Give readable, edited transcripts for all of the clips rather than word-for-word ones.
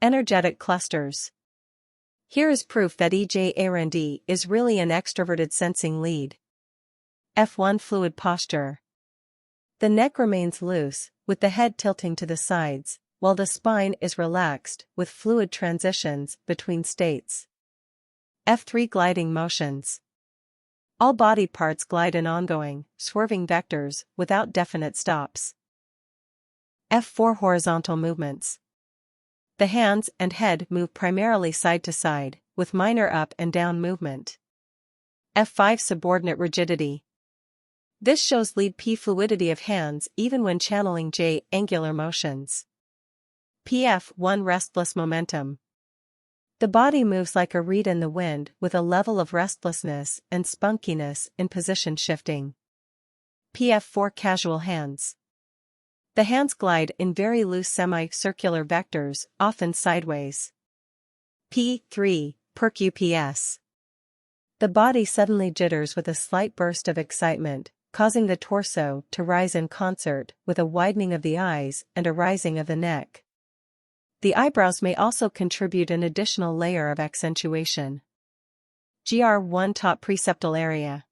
Energetic clusters. Here is proof that EJArendee is really an extroverted sensing lead. F1 Fluid posture. The neck remains loose, with the head tilting to the sides, while the spine is relaxed, with fluid transitions between states. F3 Gliding motions. All body parts glide in ongoing, swerving vectors, without definite stops. F4 Horizontal movements. The hands and head move primarily side to side, with minor up and down movement. F5 Subordinate rigidity. This shows lead P fluidity of hands even when channeling J angular motions. PF1 Restless momentum. The body moves like a reed in the wind with a level of restlessness and spunkiness in position shifting. PF4 Casual hands. The hands glide in very loose semi-circular vectors, often sideways. P3 Perk UPS. The body suddenly jitters with a slight burst of excitement, causing the torso to rise in concert with a widening of the eyes and a rising of the neck. The eyebrows may also contribute an additional layer of accentuation. GR1 Top preceptal area.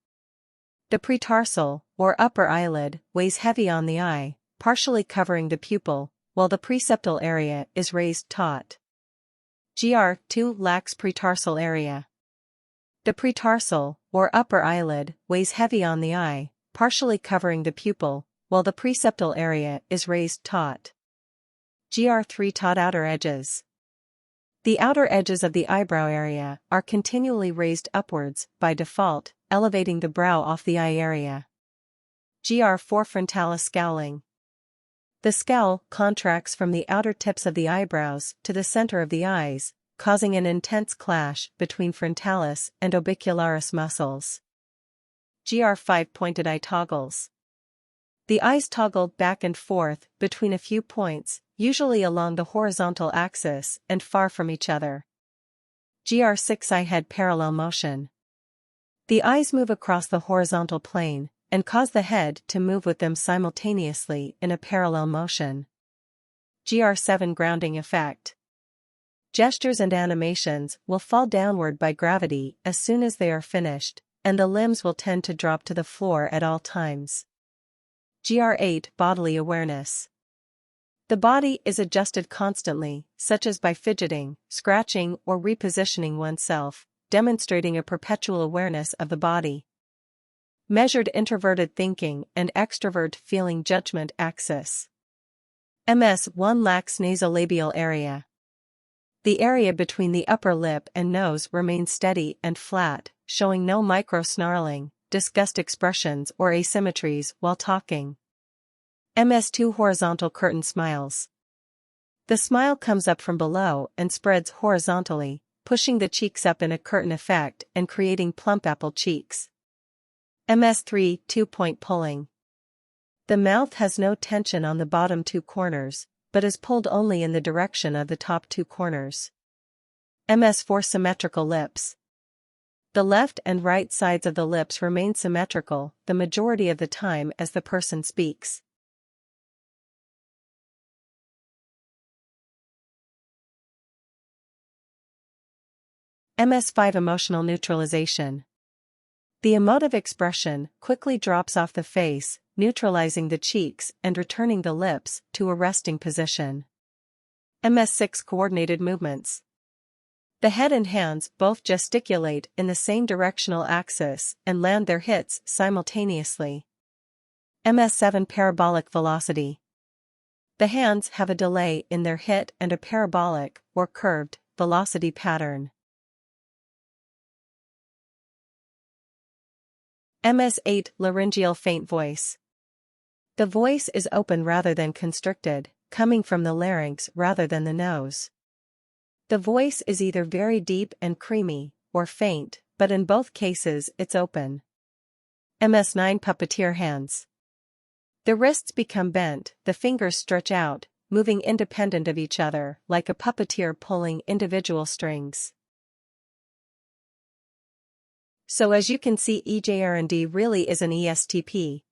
The pretarsal, or upper eyelid, weighs heavy on the eye, partially covering the pupil, while the preceptal area is raised taut. GR2 Lax pretarsal area. The pretarsal, or upper eyelid, weighs heavy on the eye, partially covering the pupil, while the preceptal area is raised taut. GR3 Taut outer edges. The outer edges of the eyebrow area are continually raised upwards by default, elevating the brow off the eye area. GR4 Frontalis scowling. The scowl contracts from the outer tips of the eyebrows to the center of the eyes, causing an intense clash between frontalis and orbicularis muscles. GR5 Pointed eye toggles. The eyes toggle back and forth between a few points, usually along the horizontal axis and far from each other. GR6 Eye head parallel motion. The eyes move across the horizontal plane and cause the head to move with them simultaneously in a parallel motion. GR7 Grounding effect. Gestures and animations will fall downward by gravity as soon as they are finished, and the limbs will tend to drop to the floor at all times. GR8 Bodily awareness. The body is adjusted constantly, such as by fidgeting, scratching, or repositioning oneself, demonstrating a perpetual awareness of the body. Measured introverted thinking and extrovert feeling judgment axis. MS1 Lax nasolabial area. The area between the upper lip and nose remains steady and flat, showing no micro-snarling, disgust expressions or asymmetries while talking. MS2 Horizontal curtain smiles. The smile comes up from below and spreads horizontally, pushing the cheeks up in a curtain effect and creating plump apple cheeks. MS3 2-point pulling. The mouth has no tension on the bottom two corners, but is pulled only in the direction of the top two corners. MS4 Symmetrical lips. The left and right sides of the lips remain symmetrical the majority of the time as the person speaks. MS5 Emotional neutralization. The emotive expression quickly drops off the face, neutralizing the cheeks and returning the lips to a resting position. MS6 Coordinated movements. The head and hands both gesticulate in the same directional axis and land their hits simultaneously. MS7 Parabolic velocity. The hands have a delay in their hit and a parabolic, or curved, velocity pattern. MS8 Laryngeal faint voice. The voice is open rather than constricted, coming from the larynx rather than the nose. The voice is either very deep and creamy, or faint, but in both cases it's open. MS9 Puppeteer hands. The wrists become bent, the fingers stretch out, moving independent of each other, like a puppeteer pulling individual strings. So as you can see, EJArendee really is an ESTP.